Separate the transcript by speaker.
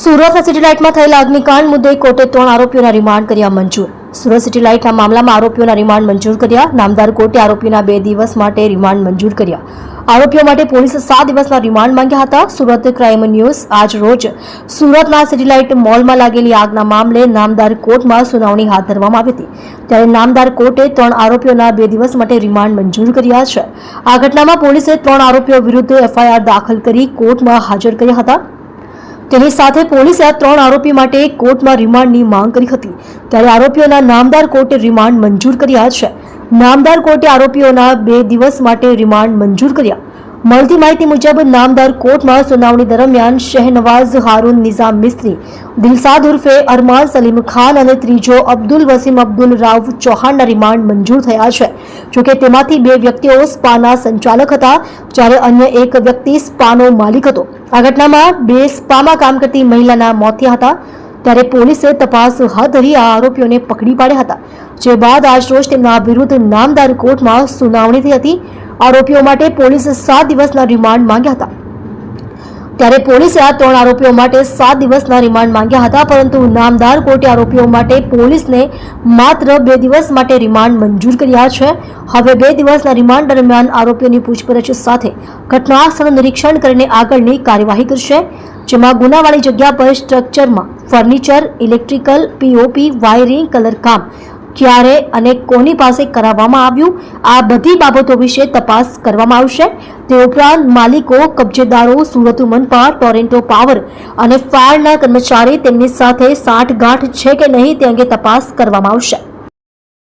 Speaker 1: Surat city લાઇટમાં થયેલા અગ્નિકાંડ મુદ્દે કોર્ટે 3 આરોપીઓના રિમાન્ડ કર્યા મંજૂર। સુરત સિટી લાઇટના મામલામાં આરોપીઓના રિમાન્ડ મંજૂર કર્યા। નામદાર કોર્ટે આરોપીઓના 2 દિવસ માટે રિમાન્ડ મંજૂર કર્યા। આરોપીઓ માટે પોલીસે 7 દિવસના રિમાન્ડ માંગ્યા હતા। સુરત ક્રાઇમ ન્યૂઝ આજ રોજ સુરતના સિટી લાઇટ મોલમાં લાગેલી આગના મામલે નામદાર કોર્ટમાં સુનાવણી હાથ ધરવામાં આવી હતી, ત્યારે નામદાર કોર્ટે 3 આરોપીઓના 2 દિવસ માટે રિમાન્ડ મંજૂર કર્યા છે। આ ઘટનામાં પોલીસે 3 આરોપીઓ વિરુદ્ધ એફઆઈઆર દાખલ કરી કોર્ટમાં હાજર કર્યા હતા। તેની સાથે પોલીસે આ 3 આરોપી માટે કોર્ટમાં રિમાન્ડની માંગ કરી હતી, ત્યારે આરોપીઓના નામદાર કોર્ટે રિમાન્ડ મંજૂર કર્યા છે। નામદાર કોર્ટે આરોપીઓના 2 દિવસ માટે રિમાન્ડ મંજૂર કર્યા। મળતી માહિતી મુજબ નામદાર કોર્ટમાં સુનાવણી દરમિયાન શહેનવાઝ હારૂન નિઝામ મિસ્ત્રી, દિલસાદ ઉર્ફે અરમાન સલીમ ખાન અને ત્રીજો અબ્દુલ વસીમ અબ્દુલ રાવ ચૌહાણના રિમાન્ડ મંજૂર થયા છે। જોકે તેમાંથી 2 વ્યક્તિઓ સ્પાના સંચાલક હતા, જ્યારે અન્ય એક વ્યક્તિ સ્પાનો માલિક હતો। આ ઘટનામાં 2 સ્પામાં કામ કરતી મહિલાના મોત થયા હતા, ત્યારે પોલીસે તપાસ હાથ ધરી આ આરોપીઓને પકડી પાડ્યા હતા, જે બાદ આજરોજ તેમના વિરુદ્ધ નામદાર કોર્ટમાં સુનાવણી થઈ હતી। આરોપીઓ માટે પોલીસે 7 દિવસના રિમાન્ડ માંગ્યા હતા, ત્યારે પોલીસે આ 3 આરોપીઓ માટે 7 દિવસના રિમાન્ડ માંગ્યા હતા, પરંતુ નામદાર કોર્ટે આરોપીઓ માટે પોલીસને માત્ર 2 દિવસ માટે રિમાન્ડ મંજૂર કર્યા છે। હવે 2 દિવસના રિમાન્ડ દરમિયાન આરોપીઓની પૂછપરછ સાથે ઘટના સ્થળ નિરીક્ષણ કરીને આગળની કાર્યવાહી કરશે, જેમાં ગુનાવાળી જગ્યા પર સ્ટ્રક્ચરમાં furniture, electrical, POP, wiring, colour કામ ક્યારે અને કોની પાસે કરાવવામાં આવ્યું, આ બધી બાબતો વિશે તપાસ કરવામાં આવશે। તે ઉપરાંત માલિકો, કબજેદારો, સુરત મનપા, ટોરેન્ટો પાવર અને ફાયરના કર્મચારી તેમની સાથે સાંઠગાંઠ છે કે નહીં તે અંગે તપાસ કરવામાં આવશે।